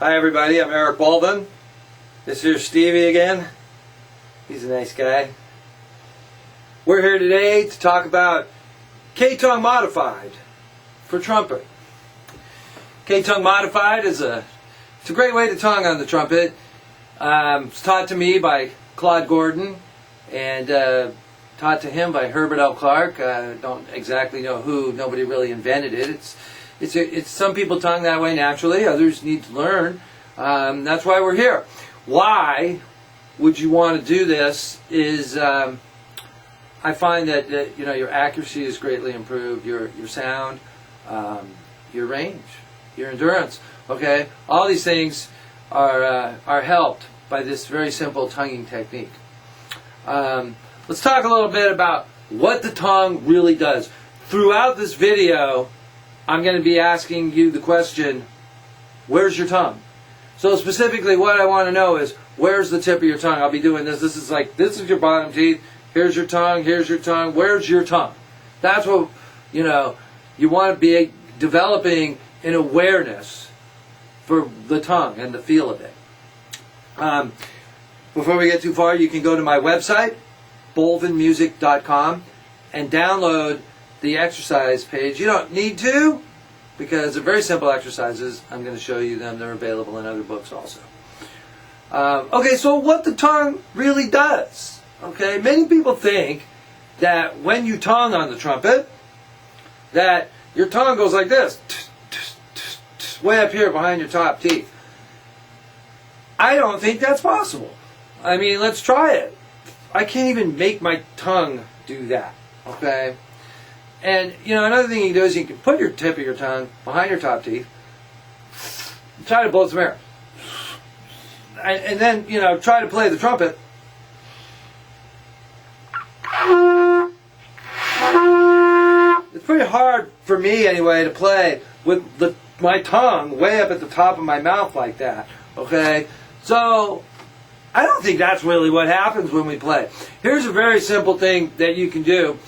Hi everybody, I'm Eric Baldwin. This here's Stevie again. He's a nice guy. We're here today to talk about K-tongue modified for trumpet. K-tongue modified is it's a great way to tongue on the trumpet. It's taught to me by Claude Gordon and taught to him by Herbert L. Clark. I don't exactly know who. Nobody really invented it. It's some people tongue that way naturally. Others need to learn. That's why we're here. Why would you want to do this? Is I find that your accuracy is greatly improved. Your sound, your range, your endurance. Okay, all these things are helped by this very simple tonguing technique. Let's talk a little bit about what the tongue really does. Throughout this video, I'm going to be asking you the question, where's your tongue? So specifically what I want to know is, where's the tip of your tongue? I'll be doing this. This is your bottom teeth. Here's your tongue. Here's your tongue. Where's your tongue? That's what, you want to be developing an awareness for the tongue and the feel of it. Before we get too far, you can go to my website, bolvinmusic.com, and download the exercise page. You don't need to, because they're very simple exercises. I'm going to show you them. They're available in other books also. Okay, so what the tongue really does. Okay, many people think that when you tongue on the trumpet, that your tongue goes like this, way up here behind your top teeth. I don't think that's possible. I mean, let's try it. I can't even make my tongue do that, okay? And, another thing you can do is you can put your tip of your tongue behind your top teeth, try to blow some air. And then, try to play the trumpet. It's pretty hard for me, anyway, to play with my tongue way up at the top of my mouth like that, okay? So I don't think that's really what happens when we play. Here's a very simple thing that you can do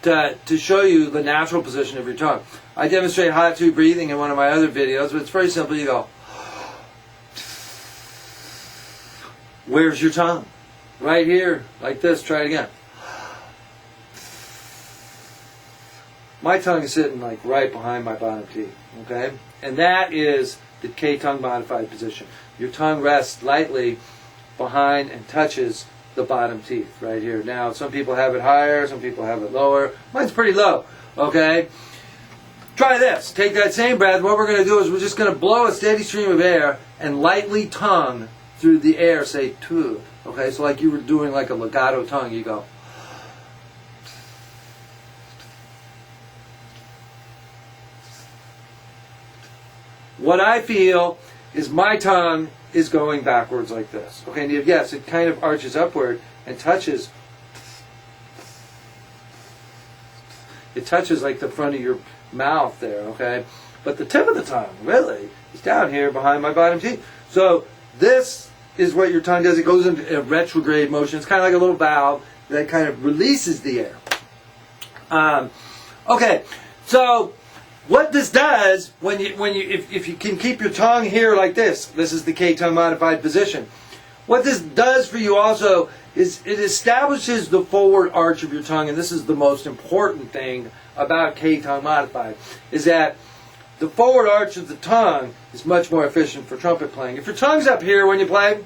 to show you the natural position of your tongue. I demonstrate hot tube breathing in one of my other videos, but it's very simple. You go, where's your tongue? Right here, like this. Try it again. My tongue is sitting like right behind my bottom teeth, okay? And that is the K-tongue modified position. Your tongue rests lightly behind and touches the bottom teeth right here. Now, some people have it higher, some people have it lower. Mine's pretty low, okay? Try this. Take that same breath. What we're going to do is we're just going to blow a steady stream of air and lightly tongue through the air, say, tu. Okay, so like you were doing like a legato tongue, you go. What I feel is my tongue is going backwards like this. Okay, and yes, it kind of arches upward and touches. It touches like the front of your mouth there, okay? But the tip of the tongue, really, is down here behind my bottom teeth. So this is what your tongue does. It goes into a retrograde motion. It's kind of like a little valve that kind of releases the air. Okay, so what this does, if you can keep your tongue here like this is the K-tongue modified position. What this does for you also is it establishes the forward arch of your tongue, and this is the most important thing about K-tongue modified, is that the forward arch of the tongue is much more efficient for trumpet playing. If your tongue's up here when you play,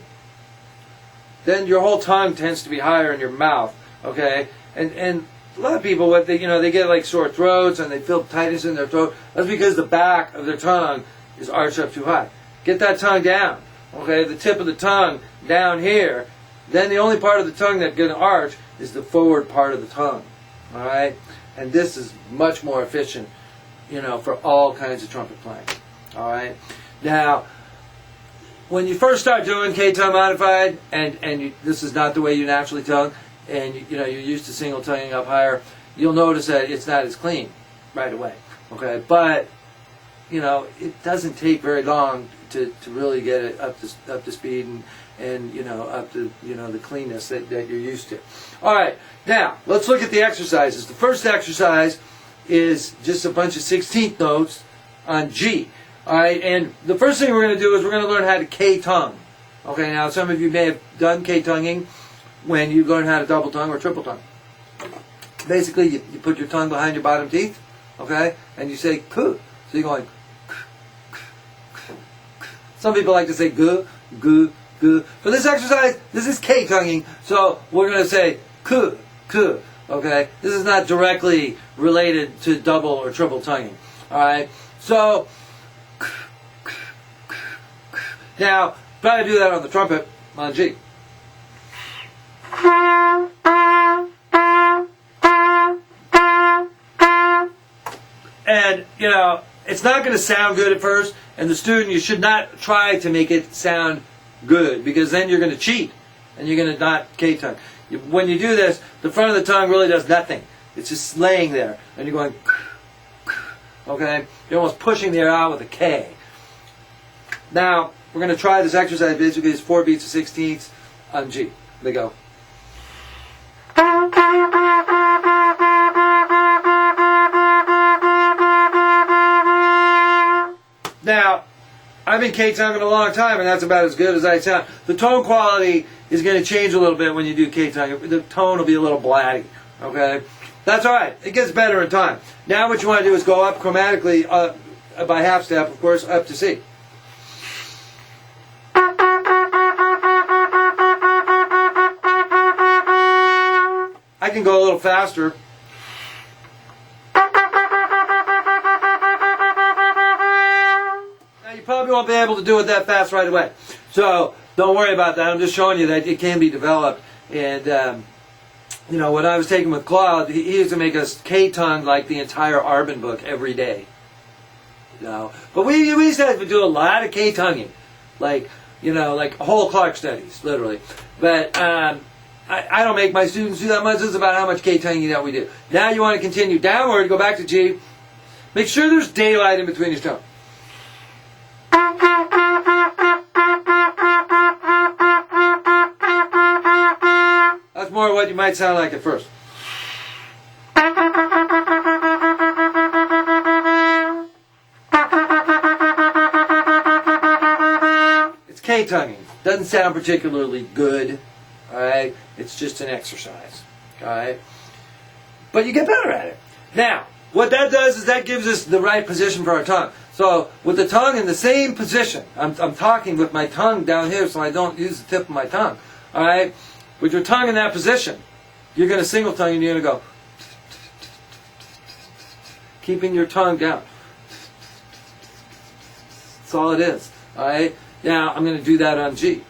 then your whole tongue tends to be higher in your mouth, okay? And a lot of people, they get like sore throats and they feel tightness in their throat. That's because the back of their tongue is arched up too high. Get that tongue down. Okay, the tip of the tongue down here. Then the only part of the tongue that's going to arch is the forward part of the tongue. All right, and this is much more efficient, for all kinds of trumpet playing. All right. Now, when you first start doing K-tongue modified, and this is not the way you naturally tongue, and you're used to single tonguing up higher, you'll notice that it's not as clean right away. Okay, but it doesn't take very long to really get it up to speed and up to the cleanness that you're used to. All right, now let's look at the exercises. The first exercise is just a bunch of 16th notes on G. Alright, and the first thing we're going to do is we're going to learn how to K-tongue. Okay, now some of you may have done K-tonguing when you learn how to double tongue or triple tongue. Basically, you put your tongue behind your bottom teeth, okay, and you say "kuh." So you're going. Some people like to say "gu, gu, gu." For this exercise, this is K-tonguing, so we're going to say "kuh, kuh." Okay, this is not directly related to double or triple tonguing. All right, so now try to do that on the trumpet on G. And, you know, it's not going to sound good at first, and the student, you should not try to make it sound good, because then you're going to cheat, and you're going to not K-tongue. When you do this, the front of the tongue really does nothing. It's just laying there, and you're going, okay? You're almost pushing the air out with a K. Now, we're going to try this exercise. Basically, it's 4 beats of 16ths on G. They go. Now, I've been K-tonguing a long time, and that's about as good as I sound. The tone quality is going to change a little bit when you do K-tongue. The tone will be a little blatty, okay? That's all right. It gets better in time. Now what you want to do is go up chromatically by half step, of course, up to C. I can go a little faster. You probably won't be able to do it that fast right away. So don't worry about that. I'm just showing you that it can be developed. And, you know, when I was taking with Claude, he used to make us K-tongue like the entire Arbin book every day. You know? But we used to have to do a lot of K-tonguing. Like, you know, like whole Clark studies, literally. But I don't make my students do that much. This is about how much K-tonguing that we do. Now you want to continue downward, go back to G. Make sure there's daylight in between your tones. That's more what you might sound like at first. It's K-tonguing. Doesn't sound particularly good. Alright? It's just an exercise. Alright? But you get better at it. Now, what that does is that gives us the right position for our tongue. So, with the tongue in the same position, I'm talking with my tongue down here so I don't use the tip of my tongue. Alright? With your tongue in that position, you're going to single tongue and you're going to go. Keeping your tongue down. That's all it is. Alright? Now, I'm going to do that on G.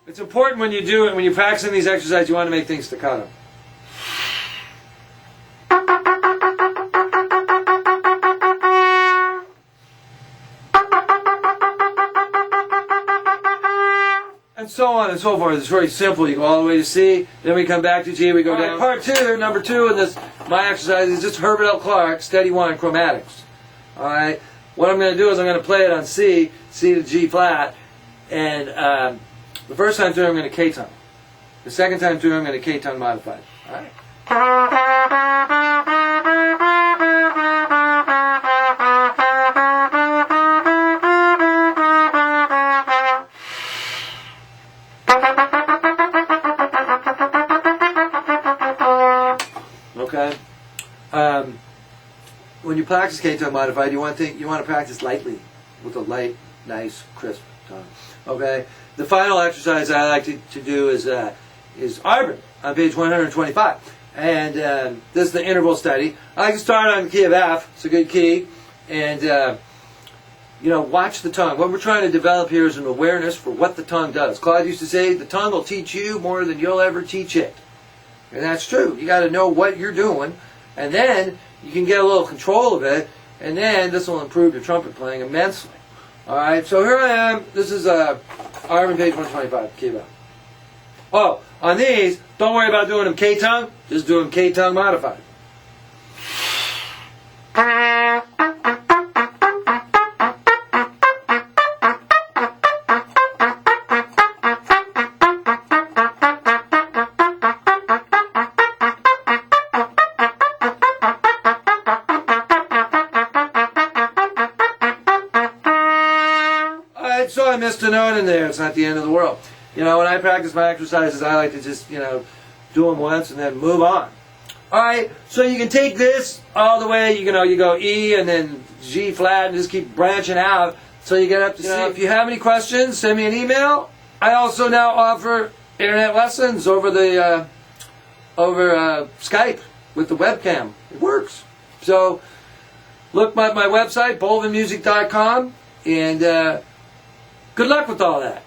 It's important when you do it, when you're practicing these exercises, you want to make things staccato. And so on and so forth. It's very simple. You go all the way to C, then we come back to G, we go down. Part 2, number 2 in this, my exercise is just Herbert L. Clark, steady 1, chromatics. Alright? What I'm going to do is I'm going to play it on C, C to G flat, and the first time through I'm going to K-tongue. The second time through I'm going to K-tongue modified. Alright? Okay? When you practice K-tongue modified, you want to practice lightly, with a light, nice, crisp tongue. Okay? The final exercise I like to do is Arbin on page 125. And this is the interval study. I like to start on the key of F. It's a good key. And, you know, watch the tongue. What we're trying to develop here is an awareness for what the tongue does. Claude used to say, the tongue will teach you more than you'll ever teach it. And that's true. You got to know what you're doing. And then you can get a little control of it. And then this will improve your trumpet playing immensely. Alright, so here I am. This is Arbin page 125, key of F. Oh, on these, don't worry about doing them K-tongue. Just do them K-tongue modified. Alright, so I missed a note in there. It's not the end of the world. You know, when I practice my exercises, I like to just, you know, do them once and then move on. Alright, so you can take this all the way, you know, you go E and then G flat and just keep branching out so you get up to C. If you have any questions, send me an email. I also now offer internet lessons over the Skype with the webcam. It works. So look at my website, bolvinmusic.com, and good luck with all that.